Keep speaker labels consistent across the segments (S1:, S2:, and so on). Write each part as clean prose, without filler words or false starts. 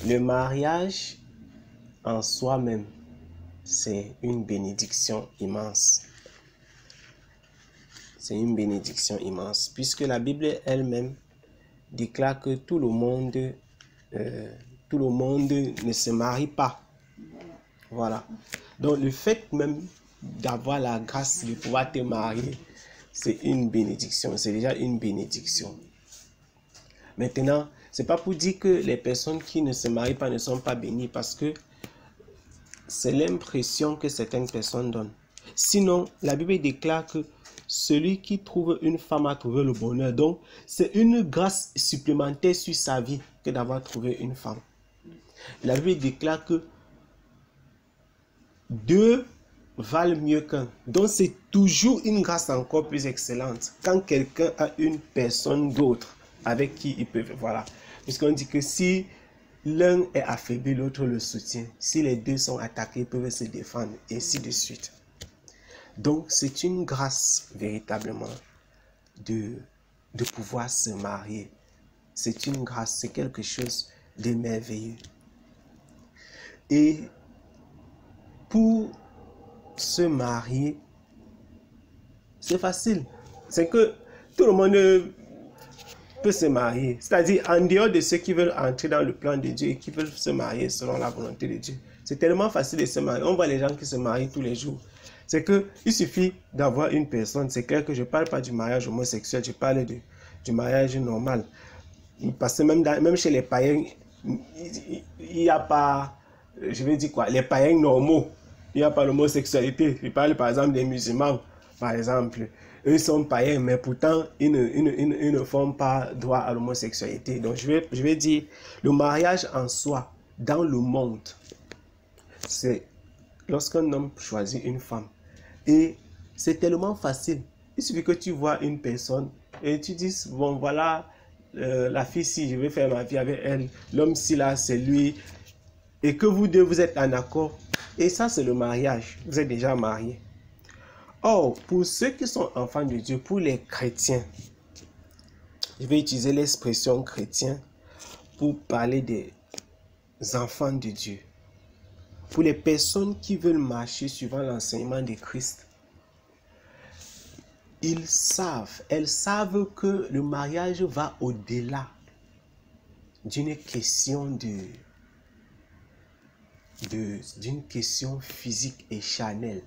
S1: Le mariage en soi-même, c'est une bénédiction immense. C'est une bénédiction immense, puisque la Bible elle-même déclare que tout le monde ne se marie pas. Voilà. Donc le fait même d'avoir la grâce de pouvoir te marier, c'est une bénédiction. C'est déjà une bénédiction. Maintenant, c'est pas pour dire que les personnes qui ne se marient pas ne sont pas bénies, parce que c'est l'impression que certaines personnes donnent. Sinon, la Bible déclare que celui qui trouve une femme a trouvé le bonheur. Donc, c'est une grâce supplémentaire sur sa vie que d'avoir trouvé une femme. La Bible déclare que deux valent mieux qu'un. Donc, c'est toujours une grâce encore plus excellente quand quelqu'un a une personne d'autre avec qui il peut... Voilà. Puisqu'on dit que si l'un est affaibli, l'autre le soutient. Si les deux sont attaqués, ils peuvent se défendre, et ainsi de suite. Donc, c'est une grâce véritablement de pouvoir se marier. C'est une grâce, c'est quelque chose de merveilleux. Et pour se marier, c'est facile. C'est que tout le monde peut se marier. C'est-à-dire, en dehors de ceux qui veulent entrer dans le plan de Dieu et qui veulent se marier selon la volonté de Dieu. C'est tellement facile de se marier. On voit les gens qui se marient tous les jours. C'est qu'il suffit d'avoir une personne. C'est clair que je ne parle pas du mariage homosexuel, je parle du mariage normal. Parce que même chez les païens, il n'y a pas, je vais dire quoi, les païens normaux, il n'y a pas l'homosexualité. Je parle par exemple des musulmans, par exemple. Eux sont païens, mais pourtant, ils ne font pas droit à l'homosexualité. Donc, je vais dire, le mariage en soi, dans le monde, c'est lorsqu'un homme choisit une femme. Et c'est tellement facile. Il suffit que tu vois une personne et tu dis, bon, voilà, la fille, si je vais faire ma vie avec elle, l'homme, si là, c'est lui. Et que vous deux, vous êtes en accord. Et ça, c'est le mariage. Vous êtes déjà mariés. Or, pour ceux qui sont enfants de Dieu, pour les chrétiens, je vais utiliser l'expression chrétien pour parler des enfants de Dieu. Pour les personnes qui veulent marcher suivant l'enseignement de Christ, elles savent que le mariage va au-delà d'une question d'une question physique et charnelle.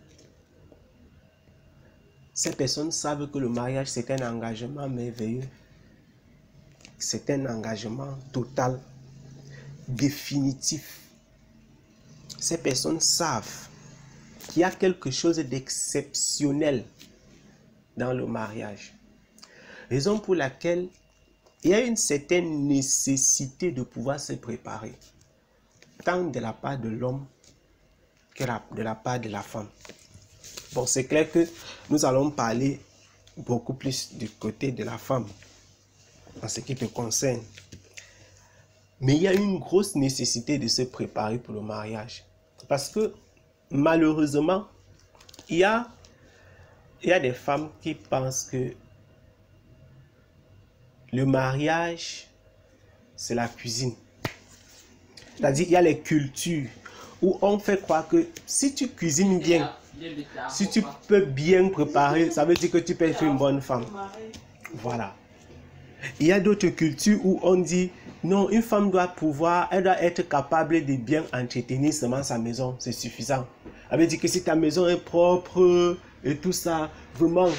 S1: Ces personnes savent que le mariage, c'est un engagement merveilleux. C'est un engagement total, définitif. Ces personnes savent qu'il y a quelque chose d'exceptionnel dans le mariage. Raison pour laquelle il y a une certaine nécessité de pouvoir se préparer, tant de la part de l'homme que de la part de la femme. Bon, c'est clair que nous allons parler beaucoup plus du côté de la femme en ce qui te concerne. Mais il y a une grosse nécessité de se préparer pour le mariage. Parce que malheureusement, il y a des femmes qui pensent que le mariage, c'est la cuisine. C'est-à-dire, il y a les cultures où on fait croire que si tu cuisines bien, si tu peux bien préparer, ça veut dire que tu peux être une bonne femme. Voilà. Il y a d'autres cultures où on dit, non, une femme elle doit être capable de bien entretenir seulement sa maison, c'est suffisant. Ça veut dire que si ta maison est propre et tout ça, vraiment,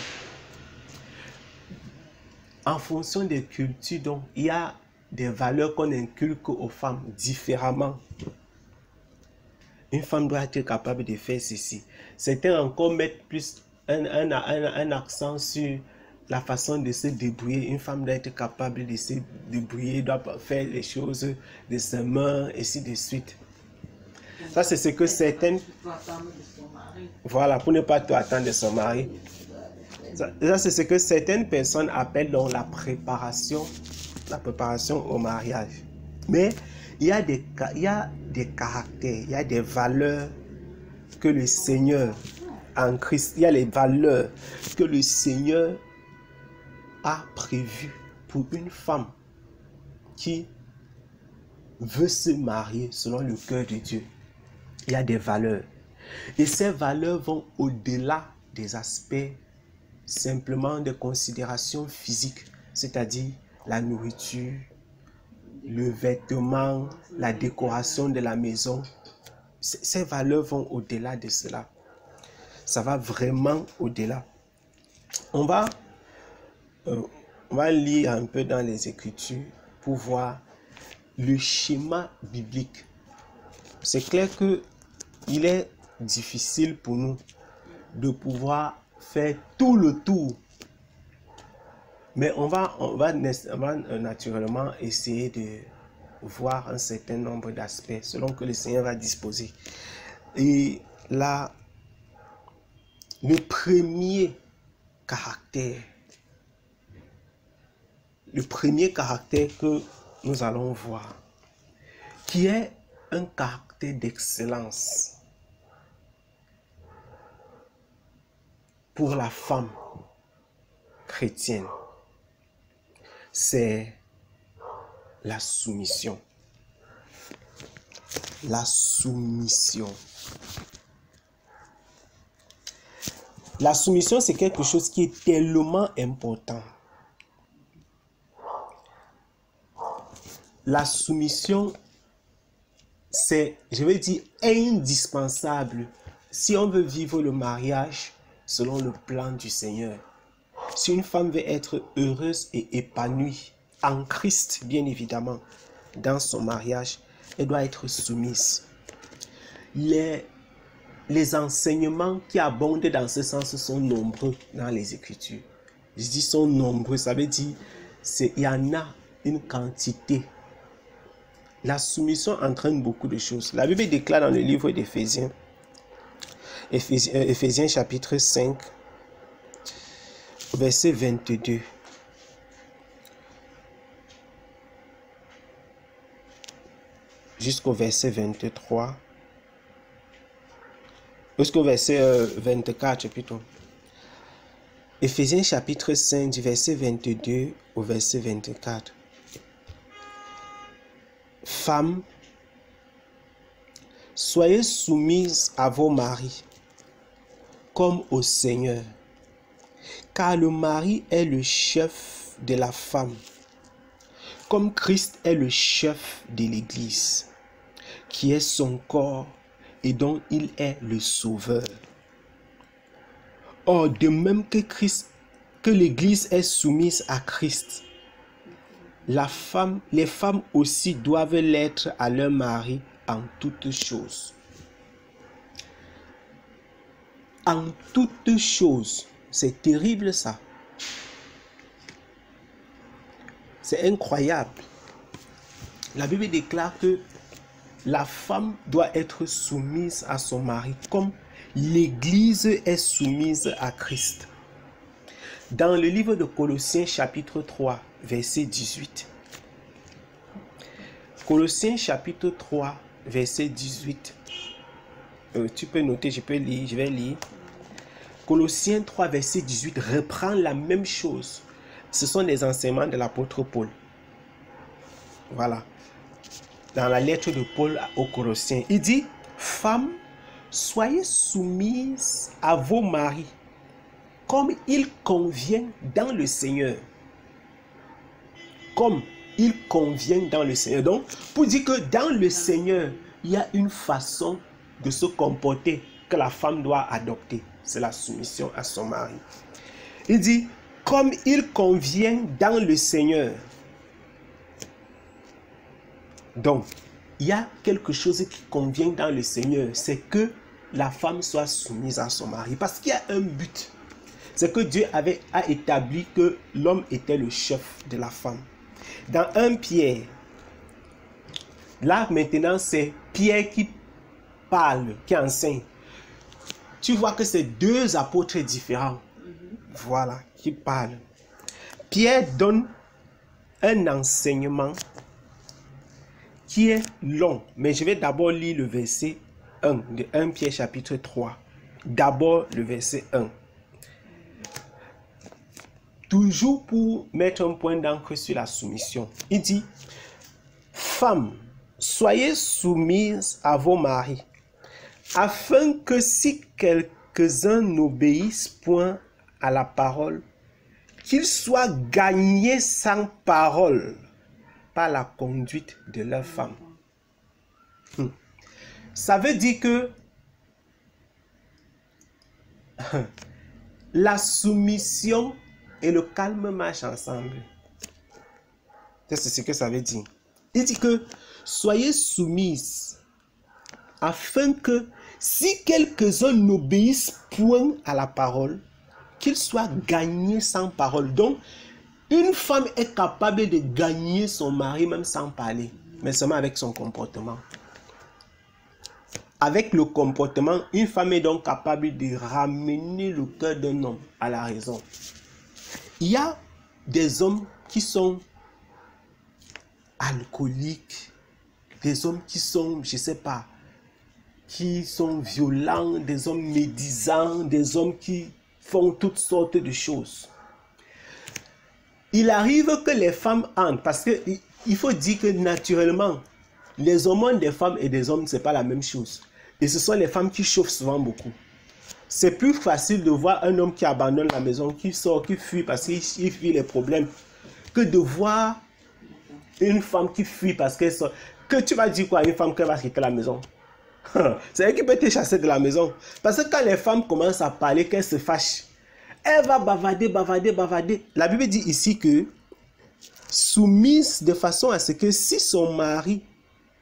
S1: en fonction des cultures, donc, il y a des valeurs qu'on inculque aux femmes différemment. Une femme doit être capable de faire ceci. Certains encore mettent plus un accent sur la façon de se débrouiller. Une femme doit être capable de se débrouiller, doit faire les choses de ses mains, et ainsi de suite. Ça, c'est ce que certaines... Voilà, pour ne pas tout attendre de son mari. Ça, c'est ce que certaines personnes appellent donc la préparation au mariage. Mais il y a des caractères, il y a des valeurs que le Seigneur en Christ, il y a les valeurs que le Seigneur a prévues pour une femme qui veut se marier selon le cœur de Dieu, il y a des valeurs. Et ces valeurs vont au-delà des aspects simplement de considérations physiques, c'est-à-dire la nourriture, le vêtement, la décoration de la maison. Ces valeurs vont au-delà de cela. Ça va vraiment au-delà. On va lire un peu dans les Écritures pour voir le schéma biblique. C'est clair qu'il est difficile pour nous de pouvoir faire tout le tour. Mais on va naturellement essayer de voir un certain nombre d'aspects selon que le Seigneur va disposer. Et là, le premier caractère que nous allons voir, qui est un caractère d'excellence pour la femme chrétienne, c'est la soumission. La soumission. La soumission, c'est quelque chose qui est tellement important. La soumission, c'est, je vais dire, indispensable si on veut vivre le mariage selon le plan du Seigneur. Si une femme veut être heureuse et épanouie en Christ, bien évidemment, dans son mariage, elle doit être soumise. Les enseignements qui abondent dans ce sens sont nombreux dans les Écritures. Je dis sont nombreux, ça veut dire il y en a une quantité. La soumission entraîne beaucoup de choses. La Bible déclare dans le livre d'Éphésiens, Éphésiens chapitre 5, verset 22. Jusqu'au verset 23. Jusqu'au verset 24 plutôt. Éphésiens chapitre 5 du verset 22 au verset 24. Femmes, soyez soumises à vos maris comme au Seigneur, car le mari est le chef de la femme, comme Christ est le chef de l'Église, qui est son corps et dont il est le sauveur. Or, de même que l'Église est soumise à Christ, les femmes aussi doivent l'être à leur mari en toutes choses. En toutes choses. C'est terrible ça. C'est incroyable. La Bible déclare que la femme doit être soumise à son mari comme l'Église est soumise à Christ. Dans le livre de Colossiens chapitre 3, verset 18. Colossiens chapitre 3, verset 18. Tu peux noter, je vais lire. Colossiens 3, verset 18 reprend la même chose. Ce sont des enseignements de l'apôtre Paul. Voilà. Dans la lettre de Paul aux Colossiens, il dit, femmes, soyez soumises à vos maris, comme il convient dans le Seigneur. Comme il convient dans le Seigneur. Donc, pour dire que dans le Seigneur, il y a une façon de se comporter que la femme doit adopter. C'est la soumission à son mari. Il dit, comme il convient dans le Seigneur. Donc, il y a quelque chose qui convient dans le Seigneur, c'est que la femme soit soumise à son mari. Parce qu'il y a un but. C'est que Dieu a établi que l'homme était le chef de la femme. Dans 1 Pierre, là maintenant c'est Pierre qui parle, qui enseigne. Tu vois que c'est deux apôtres différents. Voilà, qui parlent. Pierre donne un enseignement qui est long. Mais je vais d'abord lire le verset 1 de 1 Pierre chapitre 3. D'abord le verset 1. Toujours pour mettre un point d'encre sur la soumission. Il dit, femmes, soyez soumises à vos maris, afin que si quelques-uns n'obéissent point à la parole, qu'ils soient gagnés sans parole par la conduite de leur femme. Ça veut dire que la soumission et le calme marchent ensemble. C'est ce que ça veut dire. Il dit que soyez soumises afin que si quelques-uns n'obéissent point à la parole, qu'ils soient gagnés sans parole. Donc, une femme est capable de gagner son mari même sans parler, mais seulement avec son comportement. Avec le comportement, une femme est donc capable de ramener le cœur d'un homme à la raison. Il y a des hommes qui sont alcooliques, des hommes qui sont, je ne sais pas, qui sont violents, des hommes médisants, des hommes qui font toutes sortes de choses. Il arrive que les femmes entrent, parce qu'il faut dire que naturellement, les hormones des femmes et des hommes, ce n'est pas la même chose. Et ce sont les femmes qui chauffent souvent beaucoup. C'est plus facile de voir un homme qui abandonne la maison, qui sort, qui fuit parce qu'il fuit les problèmes, que de voir une femme qui fuit parce qu'elle sort. Que tu vas dire quoi à une femme qui va quitter la maison? C'est elle qui peut te chasser de la maison. Parce que quand les femmes commencent à parler, qu'elles se fâchent, elle va bavarder, bavarder, bavarder. La Bible dit ici que soumise de façon à ce que si son mari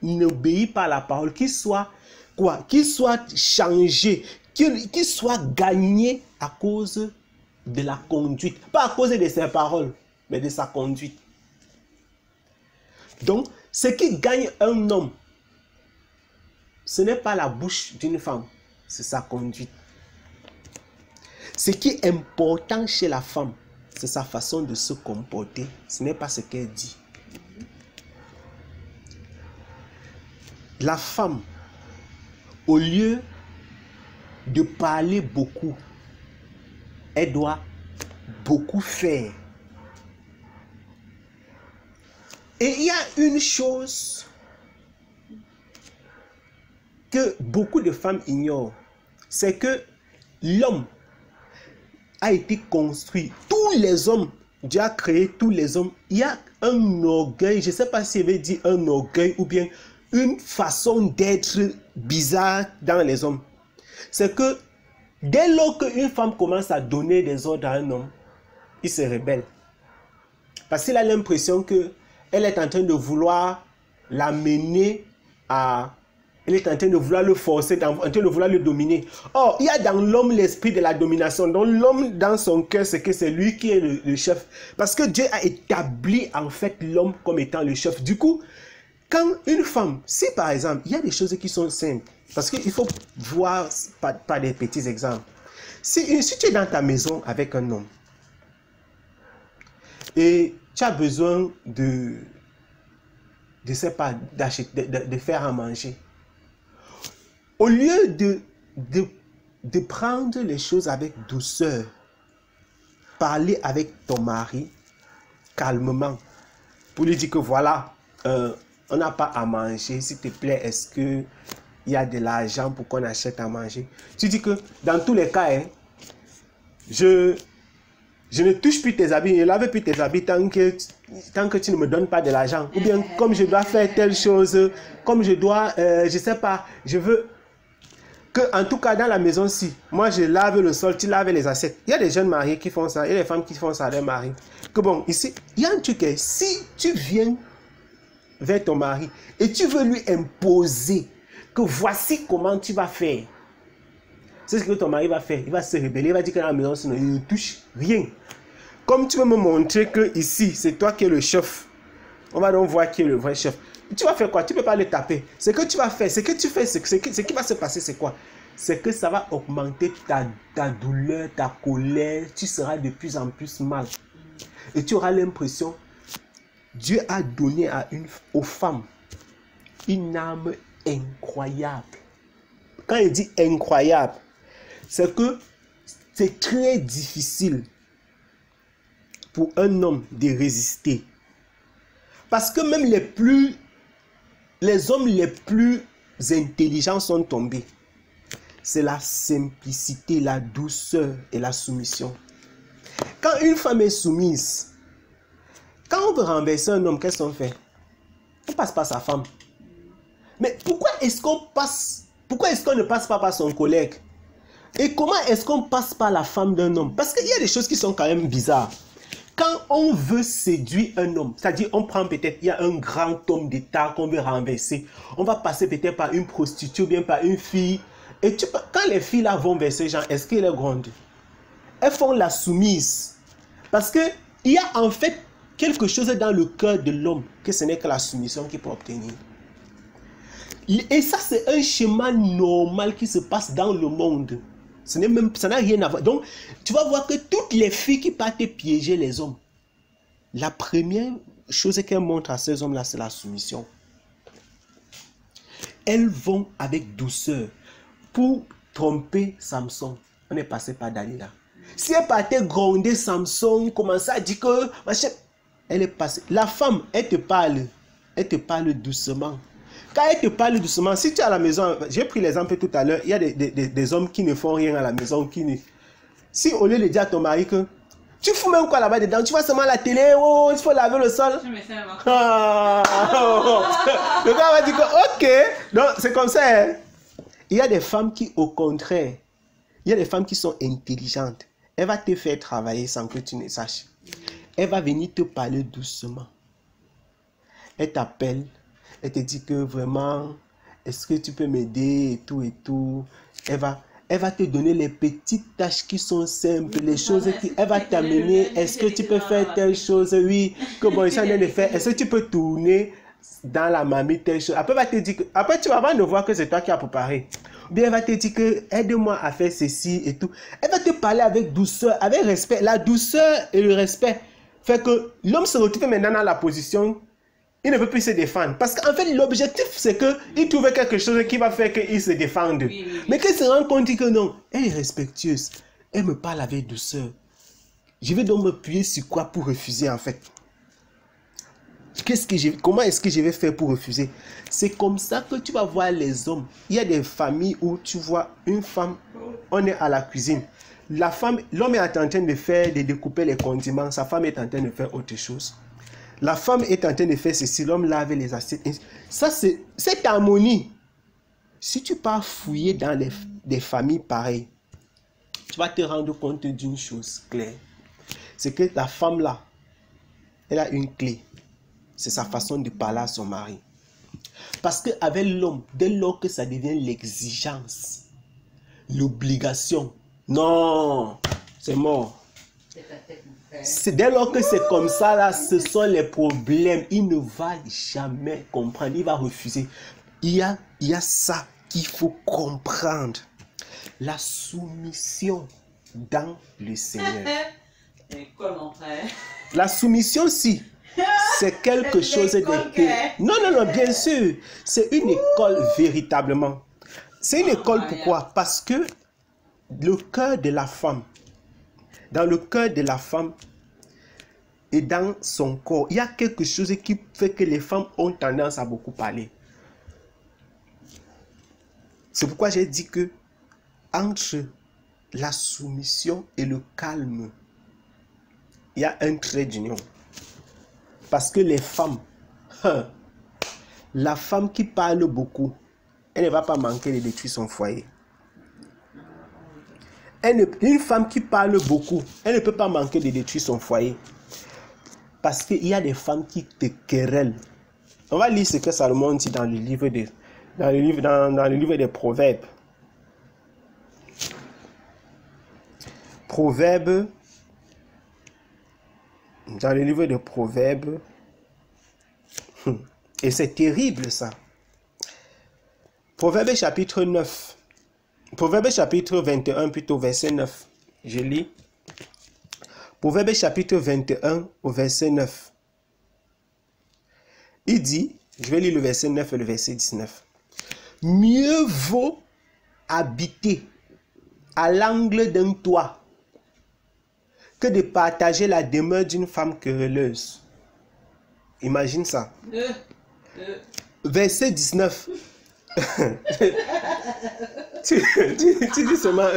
S1: n'obéit pas à la parole, qu'il soit quoi? Qu'il soit changé, qu'il soit gagné à cause de la conduite. Pas à cause de ses paroles, mais de sa conduite. Donc, ce qui gagne un homme, ce n'est pas la bouche d'une femme, c'est sa conduite. Ce qui est important chez la femme, c'est sa façon de se comporter. Ce n'est pas ce qu'elle dit. La femme, au lieu de parler beaucoup, elle doit beaucoup faire. Et il y a une chose que beaucoup de femmes ignorent, c'est que l'homme a été construit. Tous les hommes, Dieu a créé tous les hommes. Il y a un orgueil, je ne sais pas si je vais dire un orgueil ou bien une façon d'être bizarre dans les hommes. C'est que dès lors qu'une femme commence à donner des ordres à un homme, il se rebelle. Parce qu'il a l'impression qu'elle est en train de vouloir l'amener à... Elle est en train de vouloir le forcer, en train de vouloir le dominer. Or, il y a dans l'homme l'esprit de la domination. Donc, l'homme, dans son cœur, c'est que c'est lui qui est le chef. Parce que Dieu a établi, en fait, l'homme comme étant le chef. Du coup, quand une femme, si par exemple, il y a des choses qui sont simples, parce qu'il faut voir par des petits exemples. Si tu es dans ta maison avec un homme, et tu as besoin de faire à manger, au lieu de prendre les choses avec douceur, parler avec ton mari calmement, pour lui dire que voilà, on n'a pas à manger, s'il te plaît, est-ce qu'il y a de l'argent pour qu'on achète à manger? Tu dis que dans tous les cas, hein, je ne touche plus tes habits, je ne lave plus tes habits tant que tu ne me donnes pas de l'argent. Ou bien comme je dois faire telle chose, comme je dois, je ne sais pas, je veux... Que, en tout cas, dans la maison, si moi je lave le sol, tu laves les assiettes. Il y a des jeunes mariés qui font ça, il y a des femmes qui font ça à leur mari. Que bon, ici, il y a un truc, si tu viens vers ton mari et tu veux lui imposer que voici comment tu vas faire, c'est ce que ton mari va faire. Il va se rebeller, il va dire que dans la maison, sinon, il ne touche rien. Comme tu veux me montrer que ici, c'est toi qui es le chef, on va donc voir qui est le vrai chef. Tu vas faire quoi? Tu ne peux pas le taper. Ce que tu vas faire, ce que tu fais, ce qui va se passer, c'est quoi? C'est que ça va augmenter ta douleur, ta colère. Tu seras de plus en plus mal. Et tu auras l'impression, Dieu a donné aux femmes une âme incroyable. Quand il dit incroyable, c'est que c'est très difficile pour un homme de résister. Parce que même les plus les hommes les plus intelligents sont tombés, c'est la simplicité, la douceur et la soumission. Quand une femme est soumise, quand on veut renverser un homme, qu'est-ce qu'on fait? On passe par sa femme. Mais pourquoi est-ce qu'on ne passe pas par son collègue? Et comment est-ce qu'on passe par la femme d'un homme? Parce qu'il y a des choses qui sont quand même bizarres. Quand on veut séduire un homme, c'est-à-dire on prend peut-être, il y a un grand homme d'État qu'on veut renverser, on va passer peut-être par une prostituée ou bien par une fille. Et quand les filles là vont vers ces gens, est-ce qu'elles est grande? Elles font la soumise. Parce qu'il y a en fait quelque chose dans le cœur de l'homme que ce n'est que la soumission qu'il peut obtenir. Et ça, c'est un schéma normal qui se passe dans le monde. Ça n'a rien à voir. Donc, tu vas voir que toutes les filles qui partent piéger les hommes, la première chose qu'elles montrent à ces hommes-là, c'est la soumission. Elles vont avec douceur pour tromper Samson. On est passé par Dalila. Si elle partait gronder Samson, commençait à dire que... Elle est passée. La femme, elle te parle doucement. Quand elle te parle doucement, si tu es à la maison, j'ai pris l'exemple tout à l'heure, il y a des hommes qui ne font rien à la maison. Si au lieu de dire à ton mari que tu fous même quoi là-bas dedans, tu vois seulement la télé, oh, il faut laver le sol. Le gars va dire que ok, donc c'est comme ça. Hein. Il y a des femmes qui, au contraire, il y a des femmes qui sont intelligentes. Elle va te faire travailler sans que tu ne saches. Elle va venir te parler doucement. Elle t'appelle. Elle te dit que vraiment, est-ce que tu peux m'aider et tout et tout. Elle va te donner les petites tâches qui sont simples, les choses qui... Elle va t'amener, est-ce que tu peux faire telle chose? Oui, que bon, ils sont en train de faire. Est-ce que tu peux tourner dans la marmite telle chose? Après, elle va te dire que... Après, tu vas avant de voir que c'est toi qui as préparé. Ou bien elle va te dire que aide-moi à faire ceci et tout. Elle va te parler avec douceur, avec respect. La douceur et le respect fait que l'homme se retrouve maintenant dans la position... Il ne peut plus se défendre. Parce qu'en fait, l'objectif, c'est qu'il trouve quelque chose qui va faire qu'il se défende. Oui. Mais qu'il se rend compte que non, elle est respectueuse. Elle me parle avec douceur. Je vais donc me appuyer sur quoi pour refuser, en fait? Comment est-ce que je vais faire pour refuser? C'est comme ça que tu vas voir les hommes. Il y a des familles où tu vois une femme, on est à la cuisine. L'homme est en train de découper les condiments. Sa femme est en train de faire autre chose. La femme est en train de faire ceci, l'homme lave les assiettes. Ça, c'est cette harmonie. Si tu pars fouiller dans des familles pareilles, tu vas te rendre compte d'une chose claire. C'est que la femme là, elle a une clé. C'est sa façon de parler à son mari. Parce qu'avec l'homme, dès lors que ça devient l'exigence, l'obligation, non, c'est mort. C'est dès lors que c'est comme ça, là, ce sont les problèmes. Il ne va jamais comprendre, il va refuser. Il y a ça qu'il faut comprendre. La soumission dans le Seigneur. La soumission, si, c'est quelque chose de... Non, bien sûr. C'est une école véritablement. C'est une école, pourquoi? Parce que le cœur de la femme, dans le cœur de la femme et dans son corps, il y a quelque chose qui fait que les femmes ont tendance à beaucoup parler. C'est pourquoi j'ai dit que entre la soumission et le calme, il y a un trait d'union. Parce que les femmes, la femme qui parle beaucoup, elle ne va pas manquer de détruire son foyer. Une femme qui parle beaucoup, elle ne peut pas manquer de détruire son foyer. Parce qu'il y a des femmes qui te querellent. On va lire ce que Salomon dit dans le livre des Proverbes. Proverbes. Dans le livre des Proverbes. Et c'est terrible ça. Proverbes chapitre 9. Proverbes chapitre 21, plutôt verset 9. Je lis. Proverbes chapitre 21 au verset 9. Il dit, je vais lire le verset 9 et le verset 19. Mieux vaut habiter à l'angle d'un toit que de partager la demeure d'une femme querelleuse. Imagine ça. verset 19. tu dis seulement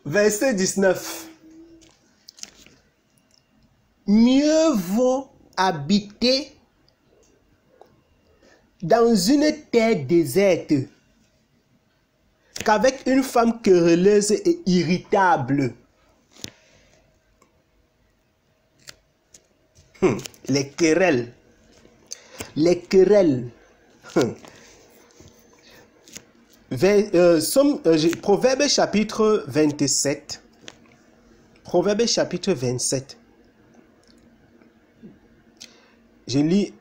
S1: verset 19. Mieux vaut habiter dans une terre déserte qu'avec une femme querelleuse et irritable. Les querelles. Les querelles. Proverbe chapitre 27. Proverbe chapitre 27. Je lis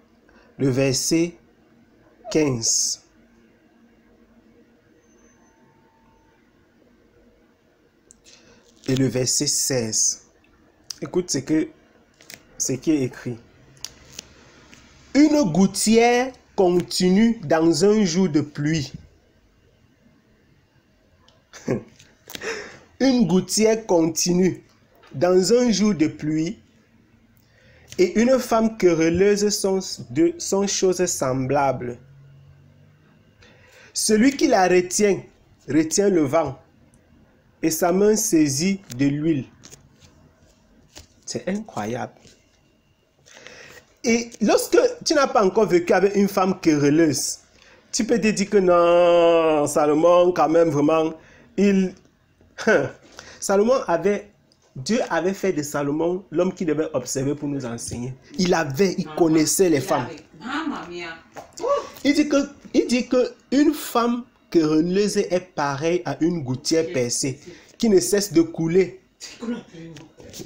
S1: le verset 15. Et le verset 16. Écoute ce qui est écrit. Une gouttière continue dans un jour de pluie. Une gouttière continue dans un jour de pluie et une femme querelleuse sont choses semblables. Celui qui la retient le vent et sa main saisit de l'huile. C'est incroyable. Et lorsque tu n'as pas encore vécu avec une femme querelleuse, tu peux te dire que non, Salomon, quand même, vraiment, Dieu avait fait de Salomon l'homme qui devait observer pour nous enseigner. Il connaissait les femmes. Il dit que une femme querelleuse est pareille à une gouttière percée qui ne cesse de couler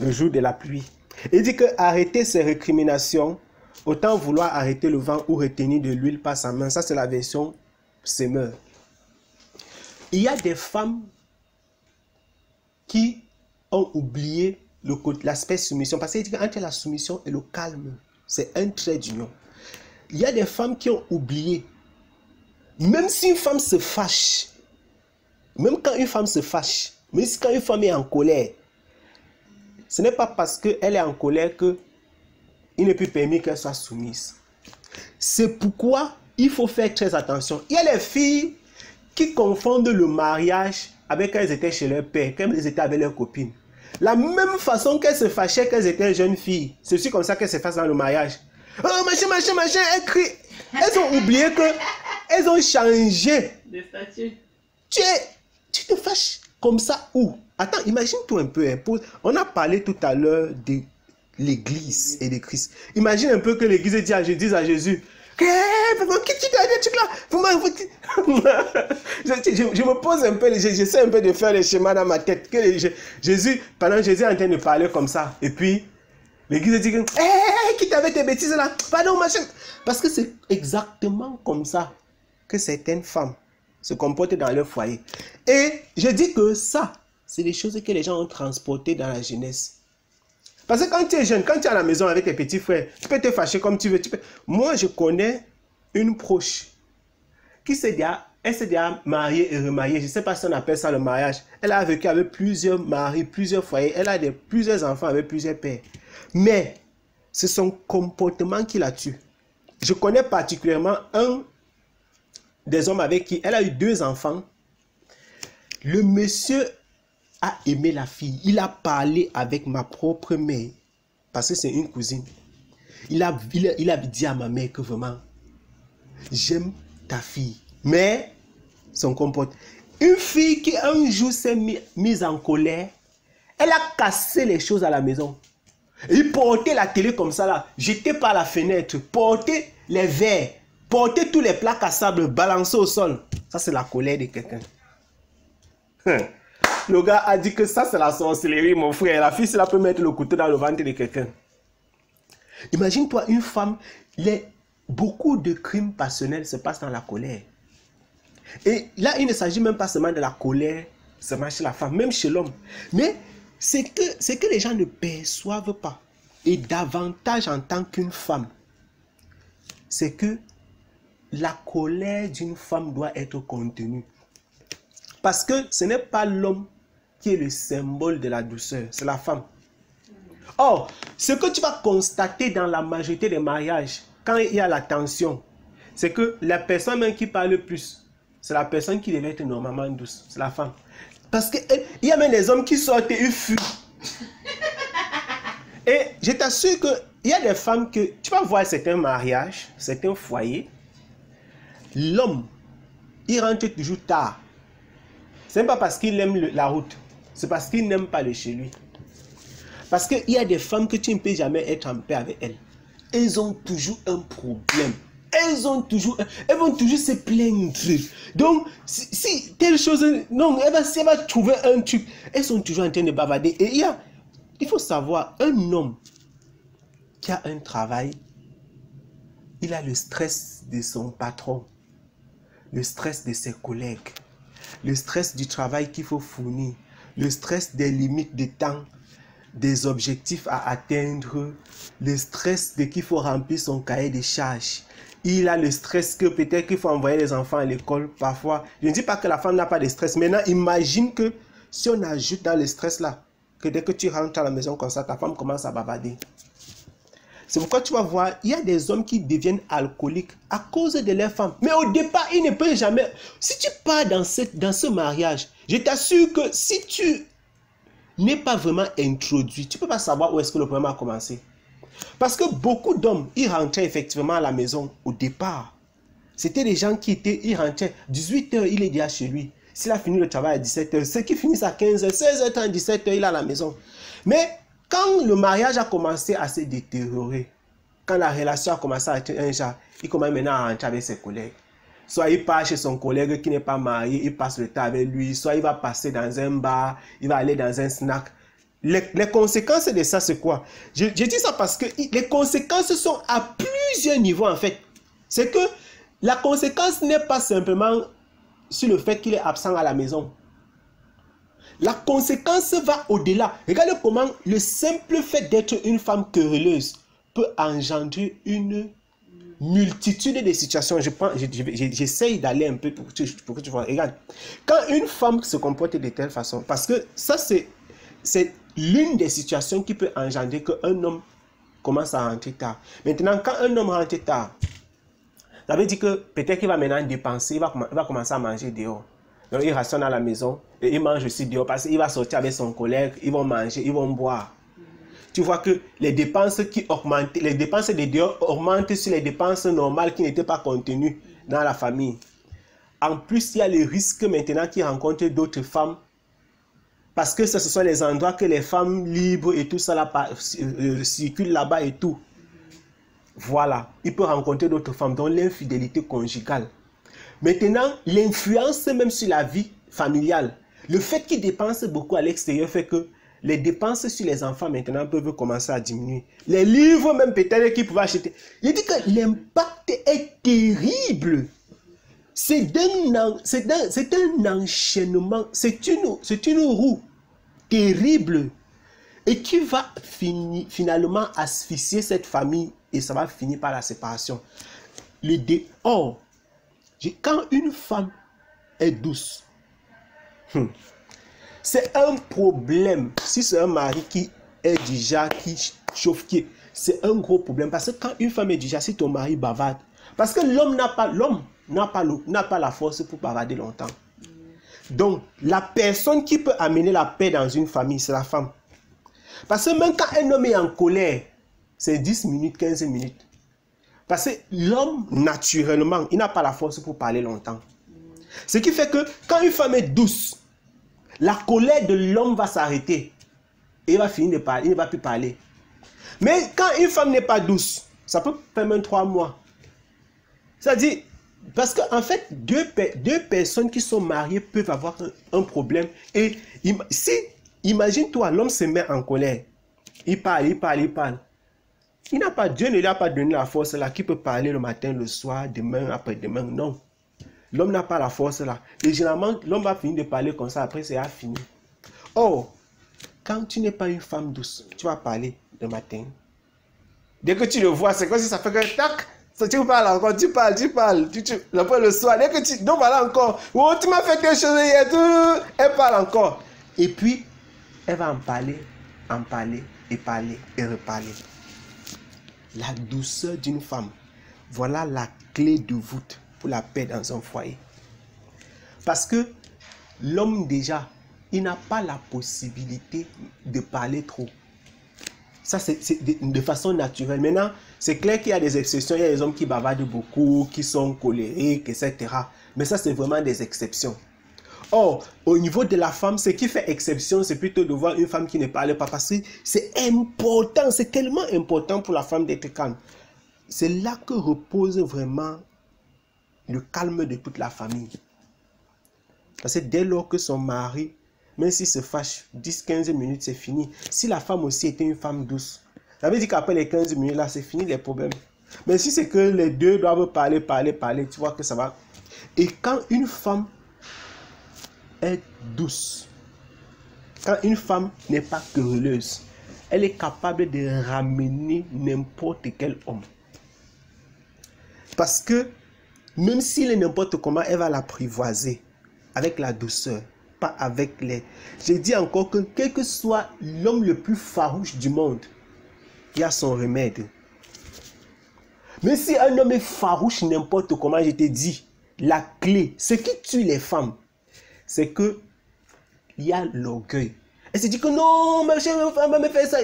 S1: le jour de la pluie. Il dit que arrêter ses récriminations, autant vouloir arrêter le vent ou retenir de l'huile par sa main. Ça, c'est la version Semeur. Il y a des femmes qui ont oublié l'aspect soumission. Parce qu'il dit qu'entre la soumission et le calme, c'est un trait d'union. Il y a des femmes qui ont oublié. Même si une femme se fâche, même quand une femme se fâche, même si quand une femme est en colère, ce n'est pas parce qu'elle est en colère qu'il n'est plus permis qu'elle soit soumise. C'est pourquoi il faut faire très attention. Il y a les filles qui confondent le mariage avec quand elles étaient chez leur père, quand elles étaient avec leurs copines. La même façon qu'elles se fâchaient quand elles étaient jeunes filles, c'est aussi comme ça qu'elles se fassent dans le mariage. Oh, machin, elles crient. Elles ont oublié qu'elles ont changé de statut. Tu te fâches comme ça où? Attends, imagine-toi un peu. On a parlé tout à l'heure de l'église et de Christ. Imagine un peu que l'église dise à Jésus, qui tu t'as dit là? Je me pose un peu, j'essaie un peu de faire les schémas dans ma tête. Pendant que Jésus est en train de parler comme ça, et puis l'église dit qui t'avait tes bêtises là? Pardon, machin. Parce que c'est exactement comme ça que certaines femmes se comportent dans leur foyer. Et je dis que ça, c'est des choses que les gens ont transportées dans la jeunesse. Parce que quand tu es jeune, quand tu es à la maison avec tes petits frères, tu peux te fâcher comme tu veux. Moi, je connais une proche qui s'est déjà mariée et remariée. Je ne sais pas si on appelle ça le mariage. Elle a vécu avec plusieurs maris, plusieurs foyers. Elle a plusieurs enfants avec plusieurs pères. Mais c'est son comportement qui la tue. Je connais particulièrement un des hommes avec qui elle a eu 2 enfants. Le monsieur a aimé la fille. Il a parlé avec ma propre mère. Parce que c'est une cousine. Il a dit à ma mère que vraiment, j'aime ta fille. Mais son comportement. Une fille qui un jour s'est mise en colère, elle a cassé les choses à la maison. Il portait la télé comme ça là, jetait par la fenêtre, portait les verres, portait tous les plats cassables, balançait au sol. Ça c'est la colère de quelqu'un. Le gars a dit que ça c'est la sorcellerie, mon frère. La fille, cela peut mettre le couteau dans le ventre de quelqu'un. Imagine-toi une femme, beaucoup de crimes passionnels se passent dans la colère. Et là, il ne s'agit même pas seulement de la colère, seulement chez la femme, même chez l'homme. Mais c'est que les gens ne perçoivent pas. Et davantage en tant qu'une femme, c'est que la colère d'une femme doit être contenue. Parce que ce n'est pas l'homme qui est le symbole de la douceur, c'est la femme. Or, ce que tu vas constater dans la majorité des mariages, quand il y a la tension, c'est que la personne même qui parle le plus, c'est la personne qui devait être normalement douce, c'est la femme. Parce qu'il y a même des hommes qui sortent et ils fuient. Et je t'assure qu'il y a des femmes que, tu vas voir certains mariages, certains foyers, l'homme, il rentre toujours tard. Ce n'est pas parce qu'il aime la route, c'est parce qu'il n'aime pas le chez lui. Parce qu'il y a des femmes que tu ne peux jamais être en paix avec elles. Elles ont toujours un problème. Elles vont toujours se plaindre. Donc, si telle chose, non, elle va trouver un truc. Elles sont toujours en train de bavarder. Et il faut savoir, un homme qui a un travail, il a le stress de son patron, le stress de ses collègues, le stress du travail qu'il faut fournir, le stress des limites de temps, des objectifs à atteindre, le stress de qu'il faut remplir son cahier de charges. Il a le stress que peut-être qu'il faut envoyer les enfants à l'école parfois. Je ne dis pas que la femme n'a pas de stress. Maintenant, imagine que si on ajoute dans le stress là, que dès que tu rentres à la maison comme ça, ta femme commence à bavarder. C'est pourquoi tu vas voir, il y a des hommes qui deviennent alcooliques à cause de leurs femmes. Mais au départ, ils ne peuvent jamais... Si tu pars dans ce mariage, je t'assure que si tu n'es pas vraiment introduit, tu ne peux pas savoir où est-ce que le problème a commencé. Parce que beaucoup d'hommes, ils rentraient effectivement à la maison au départ. C'était des gens ils rentraient 18h, il est déjà chez lui. S'il a fini le travail à 17h, ceux qui finissent à 15h, 16h30, 17h, il est à la maison. Mais quand le mariage a commencé à se détériorer, quand la relation a commencé à être un genre, il commence maintenant à rentrer avec ses collègues. Soit il part chez son collègue qui n'est pas marié, il passe le temps avec lui, soit il va passer dans un bar, il va aller dans un snack. Les conséquences de ça, c'est quoi? Je dis ça parce que les conséquences sont à plusieurs niveaux en fait. C'est que la conséquence n'est pas simplement sur le fait qu'il est absent à la maison. La conséquence va au-delà. Regarde comment le simple fait d'être une femme querelleuse peut engendrer une multitude de situations. J'essaye d'aller un peu pour que tu vois. Regarde, quand une femme se comporte de telle façon, parce que ça c'est l'une des situations qui peut engendrer qu'un homme commence à rentrer tard. Maintenant, quand un homme rentre tard, ça veut dire que peut-être qu'il va maintenant dépenser, il va commencer à manger dehors. Donc, il rationne à la maison et il mange aussi dehors parce qu'il va sortir avec son collègue, ils vont manger, ils vont boire. Tu vois que les dépenses qui augmentent, les dépenses de dehors augmentent sur les dépenses normales qui n'étaient pas contenues dans la famille. En plus, il y a le risque maintenant qu'il rencontre d'autres femmes. Parce que ce sont les endroits que les femmes libres et tout ça là, circulent là-bas et tout. Voilà, il peut rencontrer d'autres femmes, dont l'infidélité conjugale. Maintenant, l'influence même sur la vie familiale. Le fait qu'ils dépensent beaucoup à l'extérieur fait que les dépenses sur les enfants maintenant peuvent commencer à diminuer. Les livres même peut-être qu'ils pouvaient acheter. Il dit que l'impact est terrible. C'est un enchaînement, c'est une roue terrible et qui va finalement asphyxier cette famille et ça va finir par la séparation. Or, quand une femme est douce, c'est un problème. Si c'est un mari qui est déjà, qui chauffe, c'est un gros problème. Parce que quand une femme est déjà, si ton mari bavarde, parce que l'homme n'a pas la force pour bavarder longtemps. Donc, la personne qui peut amener la paix dans une famille, c'est la femme. Parce que même quand un homme est en colère, c'est 10 minutes, 15 minutes. Parce que l'homme, naturellement, il n'a pas la force pour parler longtemps. Ce qui fait que quand une femme est douce, la colère de l'homme va s'arrêter. Et il va finir de parler, il ne va plus parler. Mais quand une femme n'est pas douce, ça peut faire même 3 mois. C'est-à-dire, parce qu'en fait, deux personnes qui sont mariées peuvent avoir un problème. Et si, imagine-toi, l'homme se met en colère. Il parle. Dieu ne lui a pas donné la force là qui peut parler le matin, le soir, demain, après-demain. Non. L'homme n'a pas la force là. Et généralement, l'homme va finir de parler comme ça, après c'est fini. Or, quand tu n'es pas une femme douce, tu vas parler le matin. Dès que tu le vois, c'est comme si ça fait que tac. Tu parles encore, tu parles. Après le soir, dès que tu... Donc voilà encore. Oh, tu m'as fait quelque chose hier. Elle parle encore. Et puis, elle va en parler. et parler et reparler. La douceur d'une femme, voilà la clé de voûte pour la paix dans un foyer. Parce que l'homme déjà, il n'a pas la possibilité de parler trop. Ça, c'est de façon naturelle. Maintenant, c'est clair qu'il y a des exceptions. Il y a des hommes qui bavardent beaucoup, qui sont colériques, etc. Mais ça, c'est vraiment des exceptions. Or, au niveau de la femme, ce qui fait exception, c'est plutôt de voir une femme qui ne parle pas. Parce que c'est important, c'est tellement important pour la femme d'être calme. C'est là que repose vraiment le calme de toute la famille. Parce que dès lors que son mari, même s'il se fâche, 10-15 minutes, c'est fini. Si la femme aussi était une femme douce, ça veut dire qu'après les 15 minutes, là, c'est fini les problèmes. Mais si c'est que les deux doivent parler, tu vois que ça va. Et quand une femme est douce, quand une femme n'est pas querelleuse, elle est capable de ramener n'importe quel homme. Parce que même s'il est n'importe comment, elle va l'apprivoiser avec la douceur, pas avec les... Je dis encore que quel que soit l'homme le plus farouche du monde, il y a son remède. Mais si un homme est farouche n'importe comment, je te dis, la clé, ce qui tue les femmes, c'est que il y a l'orgueil. Elle se dit que non, ma chérie, elle va me faire ça.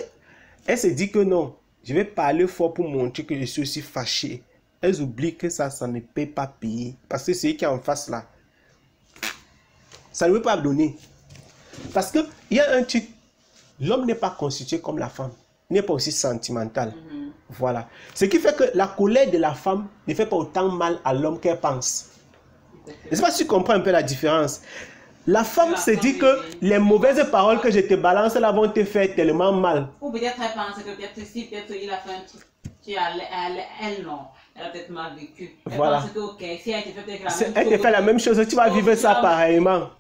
S1: Elle se dit que non, je vais parler fort pour montrer que je suis aussi fâché. Elles oublient que ça ne peut pas payer. Parce que celui qui est en face là, ça ne veut pas donner. Parce qu'il y a un truc, l'homme n'est pas constitué comme la femme. Il n'est pas aussi sentimental. Voilà. Ce qui fait que la colère de la femme ne fait pas autant mal à l'homme qu'elle pense. Je ne sais pas si tu comprends un peu la différence. La femme se dit que les mauvaises paroles que je te balance là vont te faire tellement mal.
S2: Ou peut-être elle pense que peut-être si il a fait un truc qui elle non. Elle a peut-être mal vécu. Elle pense que ok, si elle te fait peut-être la même chose.
S1: Elle te fait la même chose, tu vas vivre ça pareillement.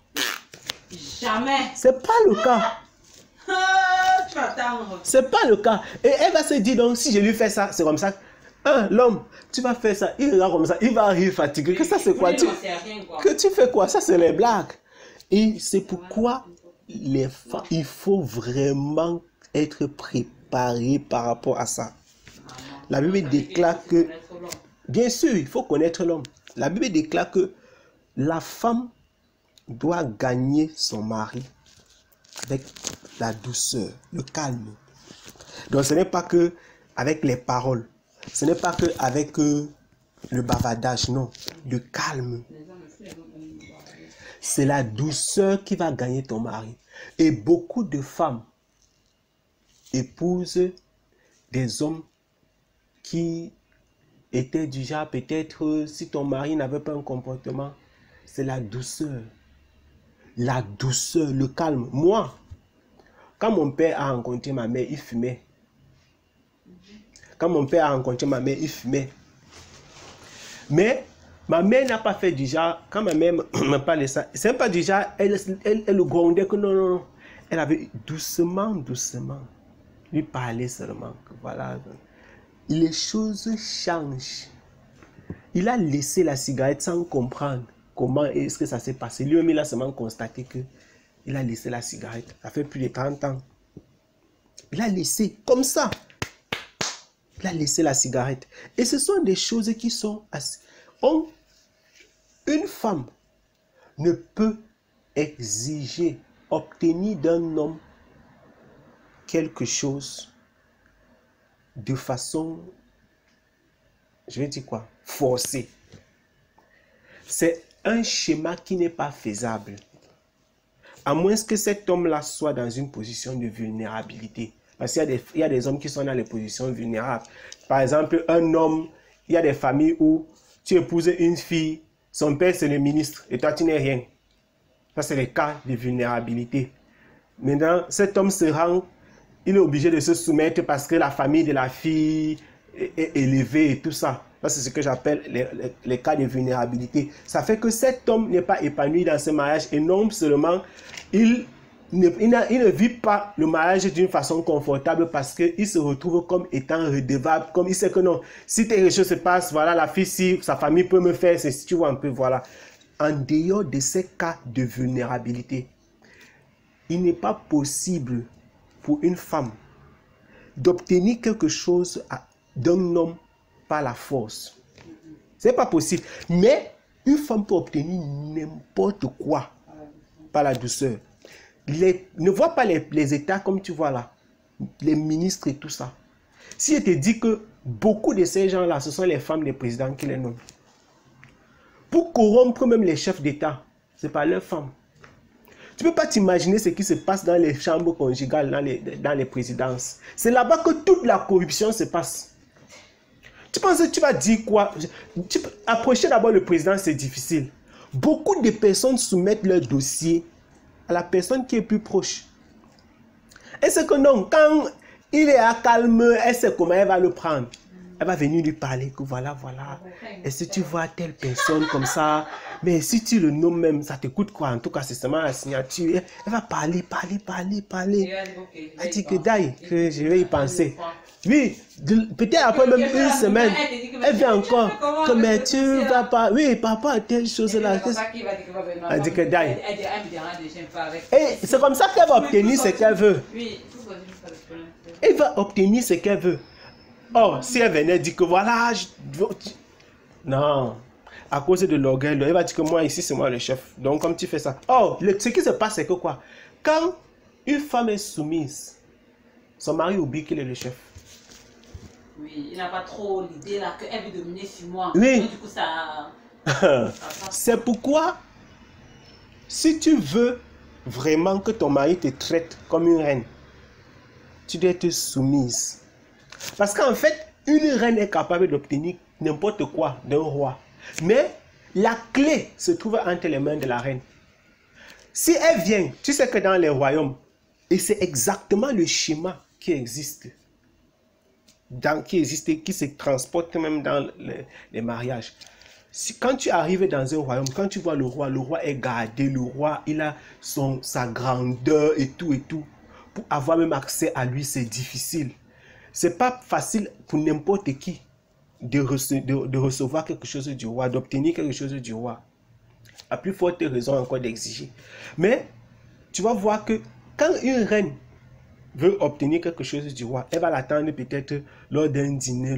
S2: Jamais.
S1: C'est pas le cas.
S2: Tu vas attendre.
S1: C'est pas le cas. Et elle va se dire donc si je lui fais ça, c'est comme ça. L'homme, tu vas faire ça, il regarde comme ça, il va arriver fatigué. Que ça c'est quoi? Que tu fais quoi? Ça c'est les blagues. Et c'est pourquoi les femmes, il faut vraiment être préparé par rapport à ça. La Bible déclare que, bien sûr, il faut connaître l'homme. La Bible déclare que la femme doit gagner son mari avec la douceur, le calme. Donc ce n'est pas que avec les paroles, ce n'est pas que avec le bavardage, non, le calme. C'est la douceur qui va gagner ton mari. Et beaucoup de femmes épousent des hommes qui étaient du genre, peut-être, si ton mari n'avait pas un comportement, c'est la douceur. La douceur, le calme. Moi, quand mon père a rencontré ma mère, il fumait. Quand mon père a rencontré ma mère, il fumait. Mais ma mère n'a pas fait du genre, quand ma mère me parlait ça, c'est pas du genre, elle le grondait que non, non, non. Elle avait doucement, lui parlait seulement. Que voilà. Les choses changent. Il a laissé la cigarette sans comprendre comment est-ce que ça s'est passé. Lui-même, il a seulement constaté que il a laissé la cigarette. Ça fait plus de 30 ans. Il a laissé comme ça. Il a laissé la cigarette. Et ce sont des choses qui sont assez... Une femme ne peut exiger, obtenir d'un homme quelque chose de façon, je vais dire quoi, forcée. C'est un schéma qui n'est pas faisable. À moins que cet homme-là soit dans une position de vulnérabilité. Parce qu'il y a des hommes qui sont dans les positions vulnérables. Par exemple, un homme, il y a des familles où tu épouses une fille, son père c'est le ministre et toi tu n'es rien. Ça c'est le cas de vulnérabilité. Maintenant, cet homme il est obligé de se soumettre parce que la famille de la fille est élevée et tout ça. Ça c'est ce que j'appelle les cas de vulnérabilité. Ça fait que cet homme n'est pas épanoui dans ce mariage et non seulement il ne vit pas le mariage d'une façon confortable parce qu'il se retrouve comme étant redevable, comme il sait que non, si telle chose se passe, voilà, la fille, si sa famille peut me faire, c'est si tu vois un peu, voilà. En dehors de ces cas de vulnérabilité, il n'est pas possible pour une femme d'obtenir quelque chose d'un homme par la force. C'est pas possible. Mais une femme peut obtenir n'importe quoi par la douceur. Ne vois pas les États comme tu vois là, les ministres et tout ça. Si je te dis que beaucoup de ces gens-là, ce sont les femmes des présidents qui les nomment. Pour corrompre même les chefs d'État, c'est pas leurs femmes. Tu ne peux pas t'imaginer ce qui se passe dans les chambres conjugales, dans les présidences. C'est là-bas que toute la corruption se passe. Tu penses que tu vas dire quoi? Approcher d'abord le président, c'est difficile. Beaucoup de personnes soumettent leur dossier à la personne qui est plus proche. Et c'est que non, quand il est à calme, elle sait comment elle va le prendre. Elle va venir lui parler que voilà. Et si tu vois telle personne comme ça, mais si tu le nommes même, ça te coûte quoi? En tout cas, c'est seulement la signature. Elle va parler. Elle dit que d'ailleurs, que je vais y penser. Oui, peut-être après même une semaine, elle vient encore. Que mais tu vas pas. Oui, papa, telle chose là. Elle dit que d'ailleurs. Et c'est comme ça qu'elle va obtenir ce qu'elle veut. Elle va obtenir ce qu'elle veut. Oh, si elle venait dire que voilà, non, à cause de l'orgueil, elle va dire que moi ici c'est moi le chef. Donc comme tu fais ça. Oh, ce qui se passe c'est que quoi? Quand une femme est soumise, son mari oublie qu'il est le chef.
S2: Oui, il n'a pas trop l'idée là qu'elle veut dominer sur moi.
S1: Oui.
S2: Donc, du coup ça...
S1: C'est pourquoi, si tu veux vraiment que ton mari te traite comme une reine, tu dois être soumise. Parce qu'en fait, une reine est capable d'obtenir n'importe quoi d'un roi. Mais la clé se trouve entre les mains de la reine. Si elle vient, tu sais que dans les royaumes, et c'est exactement le schéma qui existe, qui se transporte même dans les mariages. Quand tu arrives dans un royaume, quand tu vois le roi est gardé, le roi, il a sa grandeur et tout. Pour avoir même accès à lui, c'est difficile. C'est pas facile pour n'importe qui de recevoir quelque chose du roi, d'obtenir quelque chose du roi. À plus forte raison encore d'exiger. Mais tu vas voir que quand une reine veut obtenir quelque chose du roi, elle va l'attendre peut-être lors d'un dîner,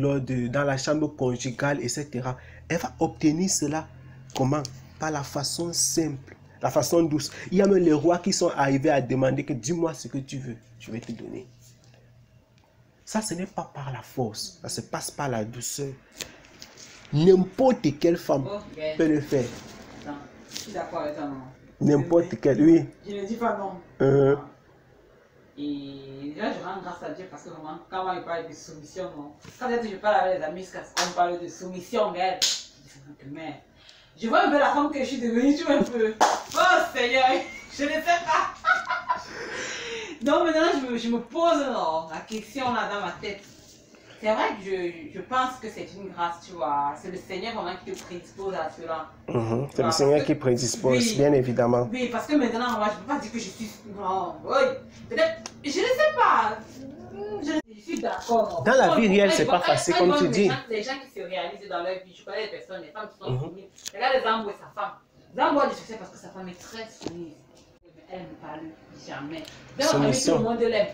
S1: dans la chambre conjugale, etc. Elle va obtenir cela comment? Par la façon simple, la façon douce. Il y a même les rois qui sont arrivés à demander que dis-moi ce que tu veux, je vais te donner. Ça, ce n'est pas par la force, ça se passe par la douceur. N'importe quelle femme peut le faire.
S2: Non, je suis d'accord avec toi, non.
S1: N'importe quelle, oui.
S2: Je ne dis pas non. Et déjà, je rends grâce à Dieu parce que vraiment, quand il parle de soumission, non. Quand je parle avec les amis, on parle de soumission, mais je vois un peu la femme que je suis devenue, tu vois un peu. Oh Seigneur, je ne sais pas. Donc maintenant, je me pose la question là dans ma tête. C'est vrai que je pense que c'est une grâce, tu vois. C'est le Seigneur vraiment qui te prédispose à cela.
S1: C'est le Seigneur qui prédispose, oui, bien évidemment.
S2: Oui, parce que maintenant, moi, je ne peux pas dire que je suis... Non, oui. Peut-être, je ne sais pas. Je suis d'accord.
S1: Dans la vie réelle, c'est pas facile, comme tu dis.
S2: Les gens qui se réalisent dans leur vie, je connais des personnes, les femmes qui sont soumises. Regarde Zambo et sa femme. Zambo a du succès parce que sa femme est très soumise. Elle ne parle jamais. Donc, tout le monde l'aime.